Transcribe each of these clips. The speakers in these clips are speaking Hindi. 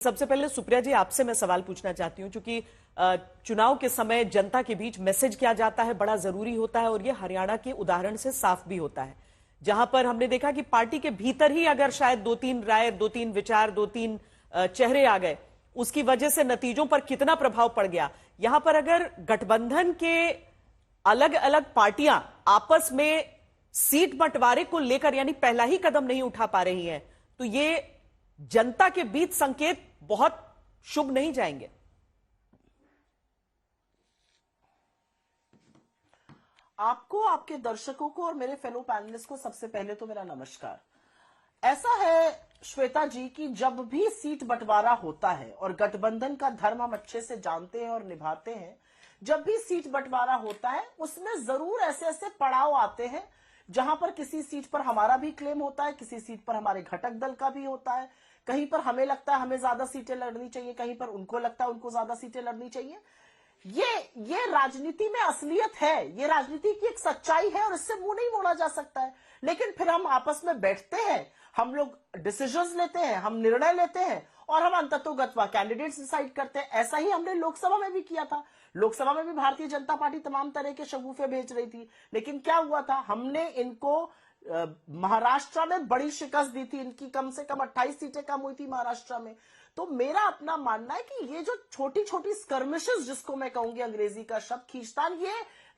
सबसे पहले सुप्रिया जी आपसे मैं सवाल पूछना चाहती हूं, क्योंकि चुनाव के समय जनता के बीच मैसेज किया जाता है बड़ा जरूरी होता है, और ये हरियाणा के उदाहरण से साफ भी होता है, जहां पर हमने देखा कि पार्टी के भीतर ही अगर शायद दो तीन राय, दो तीन विचार, दो तीन चेहरे आ गए, उसकी वजह से नतीजों पर कितना प्रभाव पड़ गया। यहां पर अगर गठबंधन के अलग अलग पार्टियां आपस में सीट बंटवारे को लेकर यानी पहला ही कदम नहीं उठा पा रही हैं, तो ये जनता के बीच संकेत बहुत शुभ नहीं जाएंगे। आपको, आपके दर्शकों को और मेरे फेलो पैनलिस्ट को सबसे पहले तो मेरा नमस्कार। ऐसा है श्वेता जी कि जब भी सीट बंटवारा होता है, और गठबंधन का धर्म हम अच्छे से जानते हैं और निभाते हैं, जब भी सीट बंटवारा होता है उसमें जरूर ऐसे ऐसे पड़ाव आते हैं जहां पर किसी सीट पर हमारा भी क्लेम होता है, किसी सीट पर हमारे घटक दल का भी होता है, कहीं पर हमें लगता है हमें ज्यादा सीटें लड़नी चाहिए, कहीं पर उनको लगता है उनको ज्यादा सीटें लड़नी चाहिए। ये राजनीति में असलियत है, ये राजनीति की एक सच्चाई है और इससे मुंह नहीं मोड़ा जा सकता है। लेकिन फिर हम आपस में बैठते हैं, हम लोग डिसीजंस लेते हैं, हम निर्णय लेते हैं और हम अंततोगत्वा कैंडिडेट्स डिसाइड करते हैं। ऐसा ही हमने लोकसभा में भी किया था। लोकसभा में भी भारतीय जनता पार्टी तमाम तरह के शगुफे भेज रही थी, लेकिन क्या हुआ था, हमने इनको महाराष्ट्र में बड़ी शिकस्त दी थी। इनकी कम से कम 28 सीटें कम हुई थी महाराष्ट्र में। तो मेरा अपना मानना है कि ये जो छोटी छोटी स्कर्मिशेस, जिसको मैं कहूंगी अंग्रेजी का शब्द खींचतान,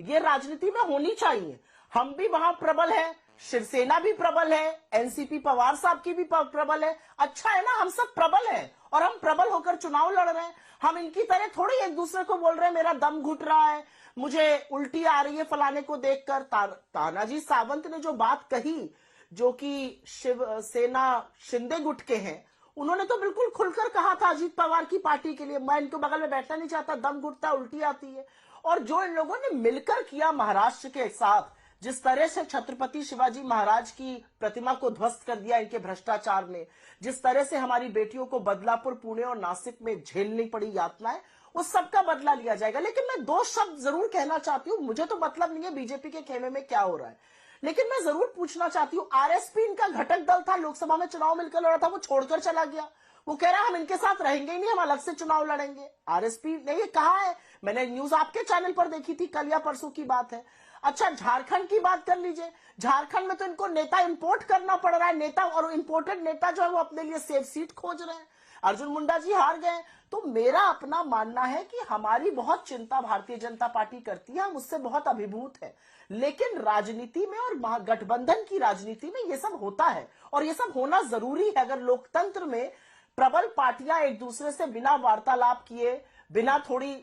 ये राजनीति में होनी चाहिए। हम भी वहां प्रबल है, शिवसेना भी प्रबल है, एनसीपी पवार साहब की भी प्रबल है। अच्छा है ना, हम सब प्रबल हैं और हम प्रबल होकर चुनाव लड़ रहे हैं। हम इनकी तरह थोड़ी एक दूसरे को बोल रहे हैं मेरा दम घुट रहा है, मुझे उल्टी आ रही है फलाने को देखकर। तानाजी सावंत ने जो बात कही, जो कि शिवसेना शिंदे गुट के हैं, उन्होंने तो बिल्कुल खुलकर कहा था अजीत पवार की पार्टी के लिए, मैं इनको बगल में बैठना नहीं चाहता, दम घुटता, उल्टी आती है। और जो इन लोगों ने मिलकर किया महाराष्ट्र के साथ, जिस तरह से छत्रपति शिवाजी महाराज की प्रतिमा को ध्वस्त कर दिया इनके भ्रष्टाचार ने, जिस तरह से हमारी बेटियों को बदलापुर, पुणे और नासिक में झेलनी पड़ी यातनाएं, उस सब का बदला लिया जाएगा। लेकिन मैं दो शब्द जरूर कहना चाहती हूँ। मुझे तो मतलब नहीं है बीजेपी के खेमे में क्या हो रहा है, लेकिन मैं जरूर पूछना चाहती हूँ, आरएसपी इनका घटक दल था, लोकसभा में चुनाव मिलकर लड़ा था, वो छोड़कर चला गया। वो कह रहा है हम इनके साथ रहेंगे ही नहीं, हम अलग से चुनाव लड़ेंगे। आरएसपी ने ये कहा है, मैंने न्यूज आपके चैनल पर देखी थी, कल या परसों की बात है। अच्छा, झारखंड की बात कर लीजिए। झारखंड में तो इनको नेता इंपोर्ट करना पड़ रहा है, नेता और इंपोर्टेड नेता जो है वो अपने लिए सेफ सीट खोज रहे हैं। अर्जुन मुंडा जी हार गए। तो मेरा अपना मानना है कि हमारी बहुत चिंता भारतीय जनता पार्टी करती है, हम उससे बहुत अभिभूत है, लेकिन राजनीति में और गठबंधन की राजनीति में ये सब होता है और ये सब होना जरूरी है। अगर लोकतंत्र में प्रबल पार्टियां एक दूसरे से बिना वार्तालाप किए, बिना थोड़ी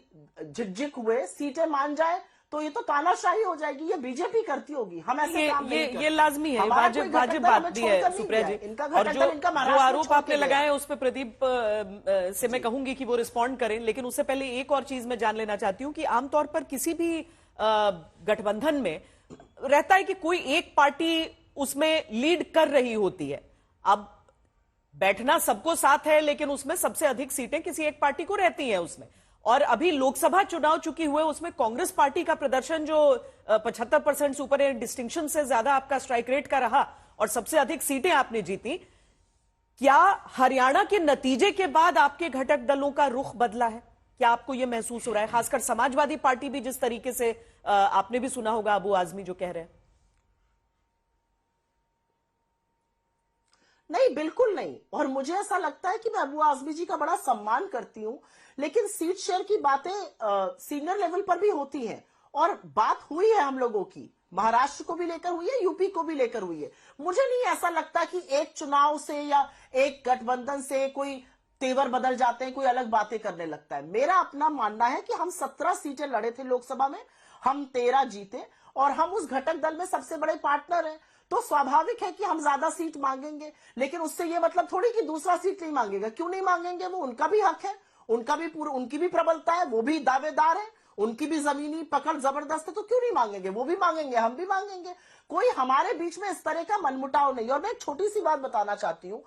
झिकझिक हुए सीटें मान जाए, तो ये तो तानाशाही हो जाएगी। ये बीजेपी करती होगी, हम ऐसे काम नहीं करते। ये लाजमी है, वाजिब बात भी है सुप्रिया जी। और जो आरोप आपने लगाए हैं उस पर प्रदीप से मैं कहूंगी कि वो रिस्पॉन्ड करें, लेकिन उससे पहले एक और चीज मैं जान लेना चाहती हूँ कि आमतौर पर किसी भी गठबंधन में रहता है कि कोई एक पार्टी उसमें लीड कर रही होती है। अब बैठना सबको साथ है, लेकिन उसमें सबसे अधिक सीटें किसी एक पार्टी को रहती हैं उसमें। और अभी लोकसभा चुनाव चुकी हुए, उसमें कांग्रेस पार्टी का प्रदर्शन जो 75% सुपर डिस्टिंक्शन से ज्यादा आपका स्ट्राइक रेट का रहा और सबसे अधिक सीटें आपने जीती। क्या हरियाणा के नतीजे के बाद आपके घटक दलों का रुख बदला है? क्या आपको यह महसूस हो रहा है? खासकर समाजवादी पार्टी भी जिस तरीके से आपने भी सुना होगा अबू आजमी जो कह रहे हैं। नहीं, बिल्कुल नहीं। और मुझे ऐसा लगता है कि मैं अबू आजमी जी का बड़ा सम्मान करती हूं, लेकिन सीट शेयर की बातें सीनियर लेवल पर भी होती हैं और बात हुई है हम लोगों की, महाराष्ट्र को भी लेकर हुई है, यूपी को भी लेकर हुई है। मुझे नहीं ऐसा लगता कि एक चुनाव से या एक गठबंधन से कोई तेवर बदल जाते हैं, कोई अलग बातें करने लगता है। मेरा अपना मानना है कि हम 17 सीटें लड़े थे लोकसभा में, हम 13 जीते और हम उस घटक दल में सबसे बड़े पार्टनर हैं। तो स्वाभाविक है कि हम ज्यादा सीट मांगेंगे, लेकिन उससे ये मतलब थोड़ी कि दूसरा सीट नहीं मांगेगा। क्यों नहीं मांगेंगे? वो उनका भी हक है, उनकी भी प्रबलता है, वो भी दावेदार है, उनकी भी जमीनी पकड़ जबरदस्त है, तो क्यों नहीं मांगेंगे? वो भी मांगेंगे, हम भी मांगेंगे। कोई हमारे बीच में इस तरह का मनमुटाव नहीं। और मैं एक छोटी सी बात बताना चाहती हूँ,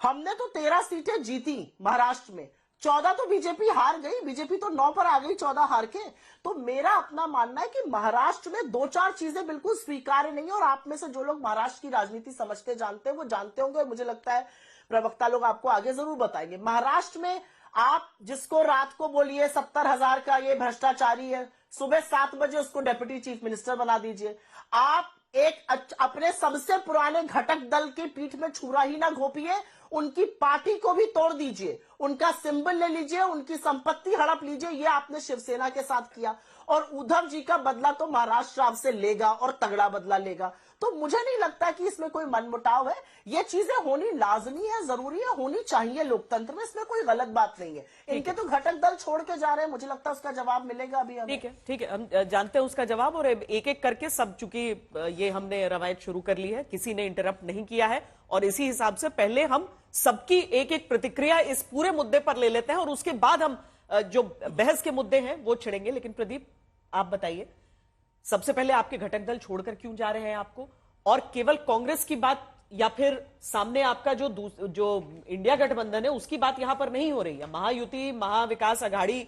हमने तो 13 सीटें जीती महाराष्ट्र में, 14 तो बीजेपी हार गई, बीजेपी तो 9 पर आ गई 14 हार के। तो मेरा अपना मानना है कि महाराष्ट्र में 2-4 चीजें बिल्कुल स्वीकार्य नहीं है। और आप में से जो लोग महाराष्ट्र की राजनीति समझते जानते हैं वो जानते होंगे, और मुझे लगता है प्रवक्ता लोग आपको आगे जरूर बताएंगे। महाराष्ट्र में आप जिसको रात को बोलिए 70,000 का ये भ्रष्टाचारी है, सुबह 7 बजे उसको डेप्यूटी चीफ मिनिस्टर बना दीजिए। आप एक अपने सबसे पुराने घटक दल की पीठ में छुरा ही ना घोपिए, उनकी पार्टी को भी तोड़ दीजिए, उनका सिंबल ले लीजिए, उनकी संपत्ति हड़प लीजिए। ये आपने शिवसेना के साथ किया और उद्धव जी का बदला तो महाराष्ट्र आपसे लेगा और तगड़ा बदला लेगा। तो मुझे नहीं लगता कि इसमें कोई मनमुटाव है। ये चीजें होनी लाजमी है, जरूरी है, होनी चाहिए लोकतंत्र में, इसमें कोई गलत बात नहीं है। इनके तो घटक दल छोड़ के जा रहे हैं, मुझे लगता है उसका जवाब मिलेगा अभी हमें। ठीक है, हम जानते हैं उसका जवाब। और एक एक करके सब, चूंकि ये हमने रवायत शुरू कर ली है, किसी ने इंटरप्ट नहीं किया है, और इसी हिसाब से पहले हम सबकी एक एक प्रतिक्रिया इस पूरे मुद्दे पर ले लेते हैं और उसके बाद हम जो बहस के मुद्दे हैं वो छिड़ेंगे। लेकिन प्रदीप, आप बताइए, सबसे पहले आपके घटक दल छोड़कर क्यों जा रहे हैं आपको? और केवल कांग्रेस की बात या फिर सामने आपका जो इंडिया गठबंधन है उसकी बात यहां पर नहीं हो रही है? महायुति, महाविकास आघाड़ी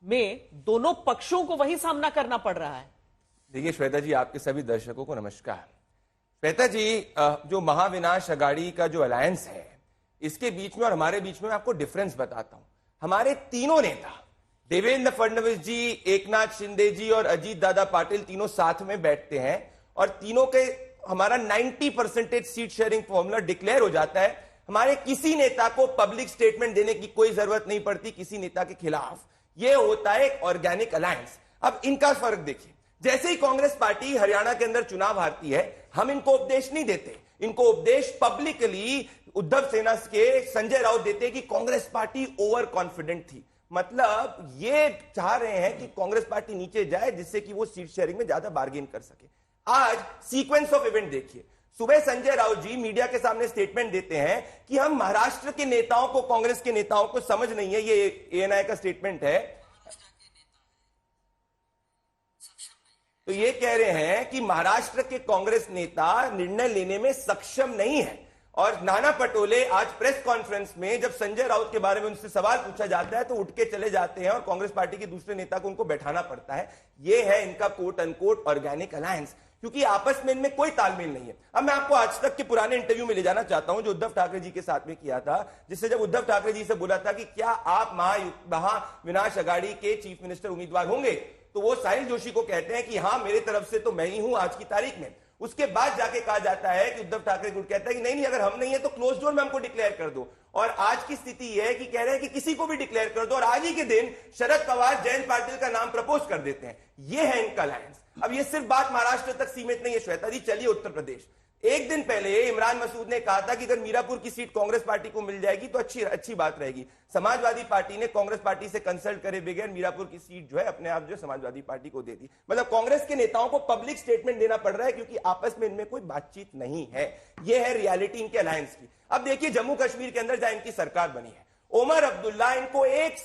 में दोनों पक्षों को वही सामना करना पड़ रहा है। देखिए श्वेता जी, आपके सभी दर्शकों को नमस्कार। श्वेता जी, जो महाविनाश अघाड़ी का जो अलायंस है, इसके बीच में और हमारे बीच में आपको डिफरेंस बताता हूं। हमारे तीनों नेता, देवेंद्र फडणवीस जी, एकनाथ शिंदे जी और अजीत दादा पाटिल, तीनों साथ में बैठते हैं और तीनों के हमारा 90% सीट शेयरिंग फॉर्मूला डिक्लेयर हो जाता है। हमारे किसी नेता को पब्लिक स्टेटमेंट देने की कोई जरूरत नहीं पड़ती किसी नेता के खिलाफ। यह होता है एक ऑर्गेनिक अलायंस। अब इनका फर्क देखिए, जैसे ही कांग्रेस पार्टी हरियाणा के अंदर चुनाव हारती है, हम इनको उपदेश नहीं देते, इनको उपदेश पब्लिकली उद्धव सेना के संजय राउत देते कि कांग्रेस पार्टी ओवर कॉन्फिडेंट थी। मतलब ये चाह रहे हैं कि कांग्रेस पार्टी नीचे जाए जिससे कि वो सीट शेयरिंग में ज्यादा बार्गेन कर सके। आज सीक्वेंस ऑफ इवेंट देखिए। सुबह संजय राउत जी मीडिया के सामने स्टेटमेंट देते हैं कि हम महाराष्ट्र के नेताओं को, कांग्रेस के नेताओं को समझ नहीं है। ये एएनआई का स्टेटमेंट है। तो ये कह रहे हैं कि महाराष्ट्र के कांग्रेस नेता निर्णय लेने में सक्षम नहीं है। और नाना पटोले आज प्रेस कॉन्फ्रेंस में जब संजय राउत के बारे में उनसे सवाल पूछा जाता है तो उठ के चले जाते हैं और कांग्रेस पार्टी के दूसरे नेता को उनको बैठाना पड़ता है। यह है इनका कोट अनकोट ऑर्गेनिक अलायंस, क्योंकि आपस में इनमें कोई तालमेल नहीं है। अब मैं आपको आज तक के पुराने इंटरव्यू में ले जाना चाहता हूं जो उद्धव ठाकरे जी के साथ में किया था, जिससे जब उद्धव ठाकरे जी से बोला था कि क्या आप महाविनाश अघाड़ी के चीफ मिनिस्टर उम्मीदवार होंगे, तो वो साहिल जोशी को कहते हैं कि हां, मेरे तरफ से तो मैं ही हूं आज की तारीख में। उसके बाद जाके कहा जाता है कि उद्धव ठाकरे गुट कहता है कि नहीं, अगर हम नहीं है तो क्लोज डोर में हमको डिक्लेयर कर दो। और आज की स्थिति यह है कि कह रहे हैं कि किसी को भी डिक्लेयर कर दो, और आज ही के दिन शरद पवार जयंत पाटिल का नाम प्रपोज कर देते हैं। यह है इनका अलायंस। अब ये सिर्फ बात महाराष्ट्र तक सीमित नहीं है श्वेता जी, चलिए उत्तर प्रदेश। एक दिन पहले इमरान मसूद ने कहा था कि अगर मीरापुर की सीट कांग्रेस पार्टी को मिल जाएगी तो अच्छी बात रहेगी। समाजवादी पार्टी ने कांग्रेस पार्टी से कंसल्ट करे बगैर मीरापुर की सीट जो है अपने आप जो समाजवादी पार्टी को दे दी। मतलब कांग्रेस के नेताओं को पब्लिक स्टेटमेंट देना पड़ रहा है क्योंकि आपस में इनमें कोई बातचीत नहीं है। यह है रियलिटी इनके अलायंस की। अब देखिए जम्मू कश्मीर के अंदर जहां इनकी सरकार बनी है, ओमर अब्दुल्ला इनको एक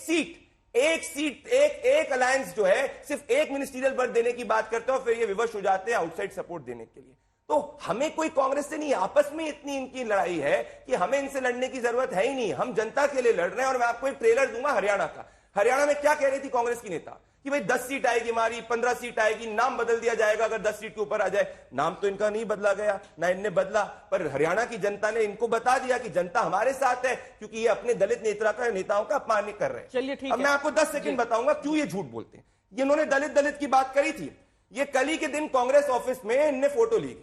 अलायंस जो है सिर्फ एक मिनिस्ट्रियल बर्थ देने की बात करते हैं और फिर ये विवश हो जाते हैं आउटसाइड सपोर्ट देने के लिए। तो हमें कोई कांग्रेस से नहीं, आपस में इतनी इनकी लड़ाई है कि हमें इनसे लड़ने की जरूरत है ही नहीं। हम जनता के लिए लड़ रहे हैं। और मैं आपको एक ट्रेलर दूंगा हरियाणा का। हरियाणा में क्या कह रही थी कांग्रेस की नेता कि भाई 10 सीट आएगी हमारी, 15 सीट आएगी, नाम बदल दिया जाएगा अगर 10 सीट के ऊपर आ जाए। नाम तो इनका नहीं बदला गया, ना इनने बदला, पर हरियाणा की जनता ने इनको बता दिया कि जनता हमारे साथ है क्योंकि ये अपने दलित नेताओं का अपमान कर रहे हैं। चलिए ठीक है, अब मैं आपको 10 सेकंड बताऊंगा क्यों ये झूठ बोलते हैं। ये इन्होंने दलित की बात करी थी। ये कल ही के दिन कांग्रेस ऑफिस में इनने फोटो ली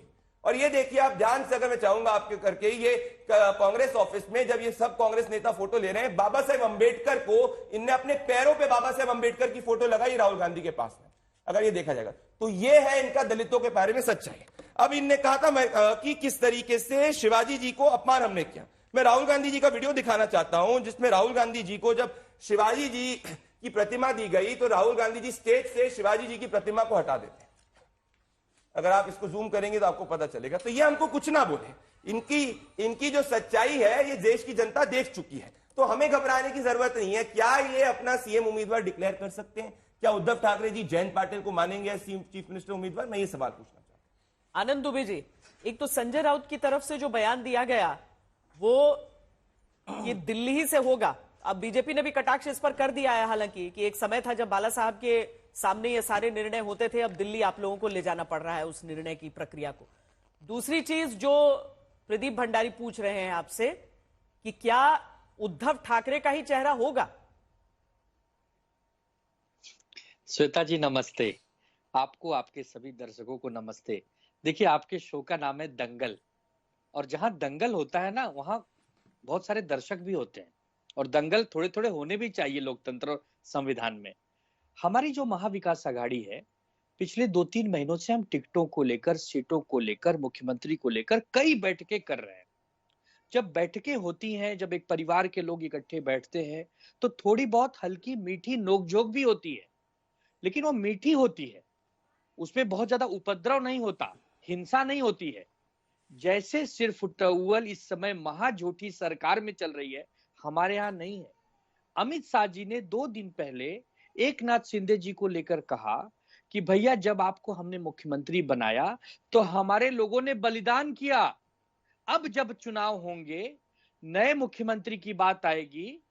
और ये देखिए आप ध्यान से, अगर मैं चाहूंगा आपके करके, ये कांग्रेस ऑफिस में जब ये सब कांग्रेस नेता फोटो ले रहे हैं, बाबा साहेब अंबेडकर को इनने अपने पैरों पे बाबा साहेब अंबेडकर की फोटो लगाई राहुल गांधी के पास में। अगर ये देखा जाएगा तो ये है इनका दलितों के बारे में सच्चाई। अब इनने कहा था कि किस तरीके से शिवाजी जी को अपमान हमने किया। मैं राहुल गांधी जी का वीडियो दिखाना चाहता हूं जिसमें राहुल गांधी जी को जब शिवाजी जी की प्रतिमा दी गई तो राहुल गांधी जी स्टेज से शिवाजी जी की प्रतिमा को हटा देते हैं। अगर आप इसको जूम करेंगे तो आपको पता चलेगा। तो ये हमको कुछ ना बोले, इनकी जो सच्चाई है ये देश की जनता देख चुकी है। तो हमें घबराने की जरूरत नहीं है। क्या ये अपना सीएम उम्मीदवार डिक्लेयर कर सकते हैं? क्या उद्धव ठाकरे जी जयंत पाटिल को मानेंगे चीफ मिनिस्टर उम्मीदवार? मैं ये सवाल पूछना चाहता हूं। आनंद दुबे जी, एक तो संजय राउत की तरफ से जो बयान दिया गया वो ये दिल्ली ही से होगा। अब बीजेपी ने भी कटाक्ष इस पर कर दिया है, हालांकि कि एक समय था जब बाला साहब के सामने ये सारे निर्णय होते थे, अब दिल्ली आप लोगों को ले जाना पड़ रहा है उस निर्णय की प्रक्रिया को। दूसरी चीज जो प्रदीप भंडारी पूछ रहे हैं आपसे कि क्या उद्धव ठाकरे का ही चेहरा होगा? श्वेता जी नमस्ते। आपको, आपके सभी दर्शकों को नमस्ते। देखिए, आपके शो का नाम है दंगल, और जहां दंगल होता है ना, वहां बहुत सारे दर्शक भी होते हैं, और दंगल थोड़े थोड़े होने भी चाहिए लोकतंत्र और संविधान में। हमारी जो महाविकास आघाड़ी है, पिछले 2-3 महीनों से हम टिकटों को लेकर, सीटों को लेकर, मुख्यमंत्री को लेकर कई बैठकें कर रहे हैं। जब बैठकें होती हैं, जब एक परिवार के लोग इकट्ठे बैठते हैं, तो थोड़ी बहुत हल्की मीठी नोकझोंक भी होती है, लेकिन वो मीठी होती है, उसमें बहुत ज्यादा उपद्रव नहीं होता, हिंसा नहीं होती है। जैसे सिर्फ टॉवल इस समय महाझूठी सरकार में चल रही है, हमारे यहाँ नहीं है। अमित शाह जी ने 2 दिन पहले एक नाथ शिंदे जी को लेकर कहा कि भैया, जब आपको हमने मुख्यमंत्री बनाया तो हमारे लोगों ने बलिदान किया, अब जब चुनाव होंगे, नए मुख्यमंत्री की बात आएगी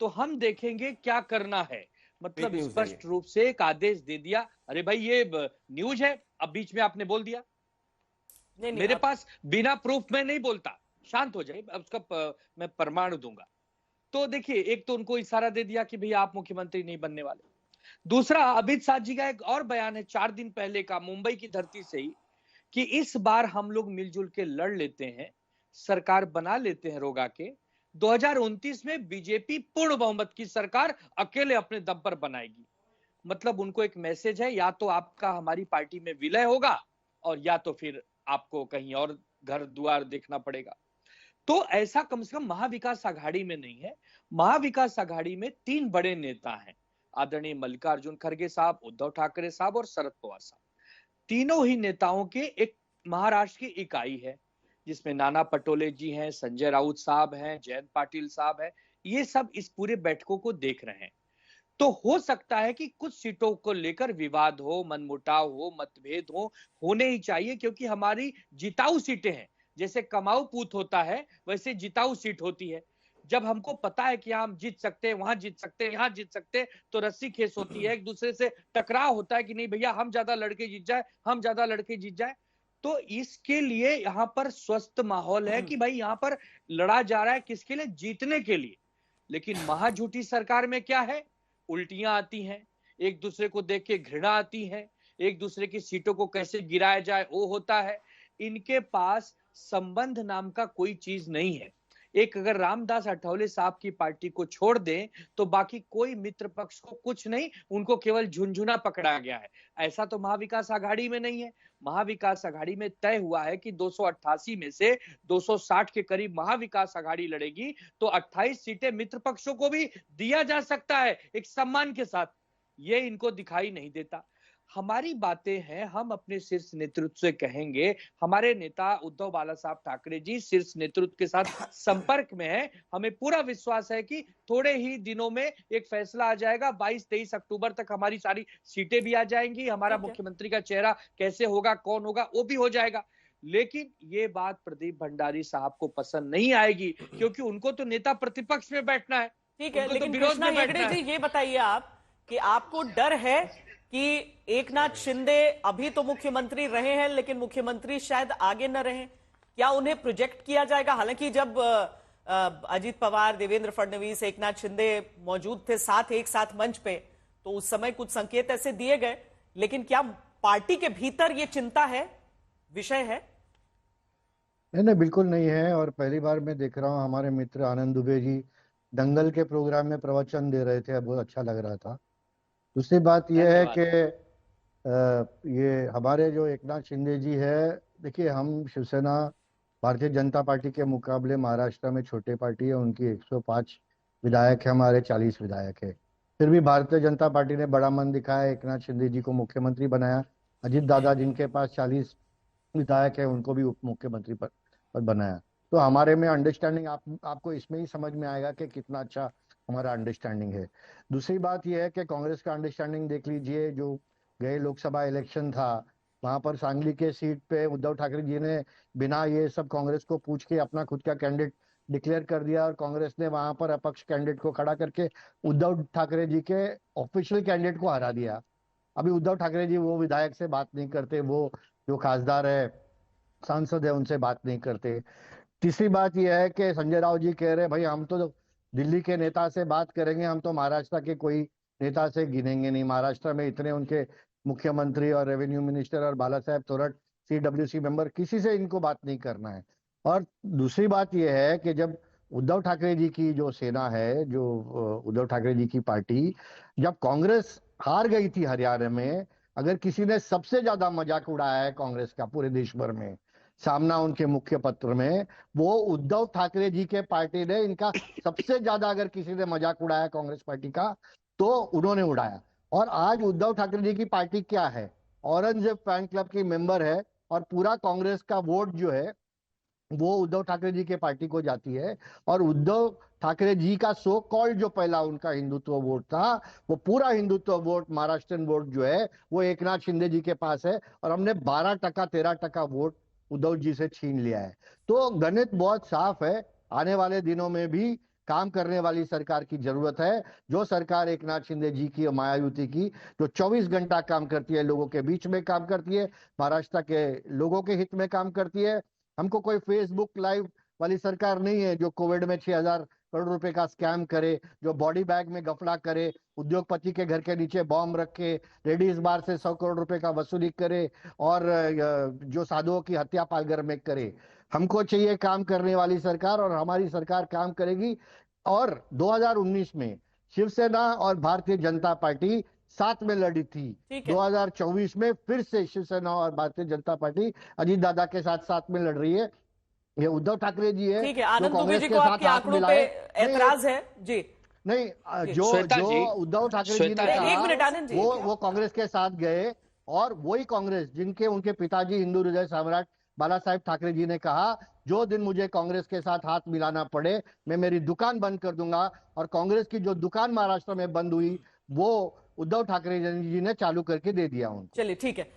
तो हम देखेंगे क्या करना है। मतलब स्पष्ट रूप से एक आदेश दे दिया। अरे भाई, ये न्यूज है, अब बीच में आपने बोल दिया। नहीं, मेरे पास बिना प्रूफ में नहीं बोलता, शांत हो जाए, अब उसका मैं प्रमाण दूंगा। तो देखिए, एक तो उनको इशारा दे दिया कि भैया आप मुख्यमंत्री नहीं बनने वाले। दूसरा, अमित शाह जी का एक और बयान है 4 दिन पहले का, मुंबई की धरती से ही, कि इस बार हम लोग मिलजुल के लड़ लेते हैं, सरकार बना लेते हैं रोगा के, 2029 में बीजेपी पूर्ण बहुमत की सरकार अकेले अपने दम पर बनाएगी। मतलब उनको एक मैसेज है, या तो आपका हमारी पार्टी में विलय होगा, और या तो फिर आपको कहीं और घर द्वार देखना पड़ेगा। तो ऐसा कम से कम महाविकास आघाड़ी में नहीं है। महाविकास आघाड़ी में 3 बड़े नेता हैं, आदरणीय मल्लिकार्जुन खड़गे साहब, उद्धव ठाकरे साहब और शरद पवार साहब। तीनों ही नेताओं के एक महाराष्ट्र की इकाई है, जिसमें नाना पटोले जी हैं, संजय राउत साहब हैं, जयंत पाटिल साहब हैं। ये सब इस पूरे बैठकों को देख रहे हैं। तो हो सकता है कि कुछ सीटों को लेकर विवाद हो, मनमुटाव हो, मतभेद हो, होने ही चाहिए, क्योंकि हमारी जिताऊ सीटें हैं। जैसे कमाऊ पूत होता है, वैसे जिताऊ सीट होती है। जब हमको पता है कि हम जीत सकते हैं, वहां जीत सकते हैं, यहाँ जीत सकते हैं, तो रस्सी खेस होती है, एक दूसरे से टकराव होता है कि नहीं भैया, हम ज्यादा लड़के जीत जाए, हम ज्यादा लड़के जीत जाए। तो इसके लिए यहाँ पर स्वस्थ माहौल है कि भाई यहाँ पर लड़ा जा रहा है किसके लिए? जीतने के लिए। लेकिन महाझूठी सरकार में क्या है? उल्टियां आती हैं, एक दूसरे को देख के घृणा आती है, एक दूसरे की सीटों को कैसे गिराया जाए वो होता है। इनके पास संबंध नाम का कोई चीज नहीं है। एक अगर रामदास अठावले साहब की पार्टी को छोड़ दें तो बाकी कोई मित्र पक्ष को कुछ नहीं, उनको केवल झुनझुना पकड़ा गया है। ऐसा तो महाविकास आघाड़ी में नहीं है। महाविकास आघाड़ी में तय हुआ है कि 288 में से 260 के करीब महाविकास आघाड़ी लड़ेगी, तो 28 सीटें मित्र पक्षों को भी दिया जा सकता है एक सम्मान के साथ। ये इनको दिखाई नहीं देता। हमारी बातें हैं, हम अपने शीर्ष नेतृत्व से कहेंगे। हमारे नेता उद्धव बाला साहब ठाकरे जी शीर्ष नेतृत्व के साथ संपर्क में है। हमें पूरा विश्वास है कि थोड़े ही दिनों में एक फैसला आ जाएगा। 22-23 अक्टूबर तक हमारी सारी सीटें भी आ जाएंगी। हमारा मुख्यमंत्री का चेहरा कैसे होगा, कौन होगा, वो भी हो जाएगा। लेकिन ये बात प्रदीप भंडारी साहब को पसंद नहीं आएगी, क्योंकि उनको तो नेता प्रतिपक्ष में बैठना है। ठीक है, लेकिन कृष्णा हेगड़े जी, ये बताइए आप कि आपको डर है कि एकनाथ शिंदे अभी तो मुख्यमंत्री रहे हैं, लेकिन मुख्यमंत्री शायद आगे न रहे, क्या उन्हें प्रोजेक्ट किया जाएगा? हालांकि जब अजीत पवार, देवेंद्र फडणवीस, एकनाथ शिंदे मौजूद थे साथ, एक साथ मंच पे, तो उस समय कुछ संकेत ऐसे दिए गए, लेकिन क्या पार्टी के भीतर ये चिंता है, विषय है? नहीं, बिल्कुल नहीं है। और पहली बार मैं देख रहा हूँ हमारे मित्र आनंद दुबे जी दंगल के प्रोग्राम में प्रवचन दे रहे थे, बहुत अच्छा लग रहा था। दूसरी बात यह है कि ये हमारे जो एकनाथ शिंदे जी है, देखिए, हम शिवसेना भारतीय जनता पार्टी के मुकाबले महाराष्ट्र में छोटे पार्टी है। उनकी 105 विधायक है, हमारे 40 विधायक है। फिर भी भारतीय जनता पार्टी ने बड़ा मन दिखाया, एकनाथ शिंदे जी को मुख्यमंत्री बनाया। अजीत दादा जिनके पास 40 विधायक है, उनको भी उप मुख्यमंत्री पर बनाया। तो हमारे में अंडरस्टैंडिंग आपको इसमें ही समझ में आएगा कि कितना अच्छा हमारा अंडरस्टैंडिंग है। दूसरी बात यह है कि कांग्रेस का अंडरस्टैंडिंग देख लीजिए। जो गए लोकसभा इलेक्शन था, वहां पर सांगली के सीट पे उद्धव ठाकरे जी ने बिना ये सब कांग्रेस को पूछ के अपना खुद का कैंडिडेट डिक्लेयर कर दिया, और कांग्रेस ने वहां पर अपक्ष कैंडिडेट को खड़ा करके उद्धव ठाकरे जी के ऑफिशियल कैंडिडेट को हरा दिया। अभी उद्धव ठाकरे जी वो विधायक से बात नहीं करते, वो जो खासदार है, सांसद है, उनसे बात नहीं करते। तीसरी बात यह है कि संजय राउत जी कह रहे हैं भाई हम तो दिल्ली के नेता से बात करेंगे, हम तो महाराष्ट्र के कोई नेता से गिनेंगे नहीं। महाराष्ट्र में इतने उनके मुख्यमंत्री और रेवेन्यू मिनिस्टर और बाला साहेब थोराट CWC मेंबर, किसी से इनको बात नहीं करना है। और दूसरी बात यह है कि जब उद्धव ठाकरे जी की जो सेना है, जो उद्धव ठाकरे जी की पार्टी, जब कांग्रेस हार गई थी हरियाणा में, अगर किसी ने सबसे ज्यादा मजाक उड़ाया है कांग्रेस का पूरे देश भर में, सामना उनके मुख्य पत्र में, वो उद्धव ठाकरे जी के पार्टी ने इनका सबसे ज्यादा अगर किसी ने मजाक उड़ाया कांग्रेस पार्टी का तो उन्होंने उड़ाया। और आज उद्धव ठाकरे जी की पार्टी क्या है, औरंगजेब फैन क्लब की मेंबर है और पूरा कांग्रेस का वोट जो है वो उद्धव ठाकरे जी के पार्टी को जाती है। और उद्धव ठाकरे जी का सो कॉल्ड जो पहला उनका हिंदुत्व वोट था, वो पूरा हिंदुत्व वोट, महाराष्ट्रन वोट जो है वो एकनाथ शिंदे जी के पास है और हमने 12% 13% वोट उद्धव जी से छीन लिया है। तो गणित बहुत साफ है, आने वाले दिनों में भी काम करने वाली सरकार की जरूरत है। जो सरकार एकनाथ शिंदे जी की और मायावती की, जो 24 घंटा काम करती है, लोगों के बीच में काम करती है, महाराष्ट्र के लोगों के हित में काम करती है। हमको कोई फेसबुक लाइव वाली सरकार नहीं है जो कोविड में 6,000 करोड़ रुपए का स्कैम करे, जो बॉडी बैग में गफला करे, उद्योगपति के घर के नीचे बॉम्ब रखे, लेडीज बार से 100 करोड़ रुपए का वसूली करे और जो साधुओं की हत्या पालघर में करे। हमको चाहिए काम करने वाली सरकार और हमारी सरकार काम करेगी। और 2019 में शिवसेना और भारतीय जनता पार्टी साथ में लड़ी थी। ठीक है। 2024 में फिर से शिवसेना और भारतीय जनता पार्टी अजीत दादा के साथ साथ में लड़ रही है। ये उद्धव ठाकरे जी है ठीक है, जो आनंद दुबे कांग्रेस जी के को साथ आपके हाथ आंकड़ों पे मिलाए। एतराज है जी। नहीं, जो श्वेता जो जी, उद्धव ठाकरे जी ने श्वेता जी, एक मिनट कहा आनंद जी। वो कांग्रेस के साथ गए और वही कांग्रेस जिनके उनके पिताजी हिंदू हृदय सम्राट बाला साहेब ठाकरे जी ने कहा जो दिन मुझे कांग्रेस के साथ हाथ मिलाना पड़े मैं मेरी दुकान बंद कर दूंगा। और कांग्रेस की जो दुकान महाराष्ट्र में बंद हुई वो उद्धव ठाकरे जी ने चालू करके दे दिया उनको। चलिए ठीक है।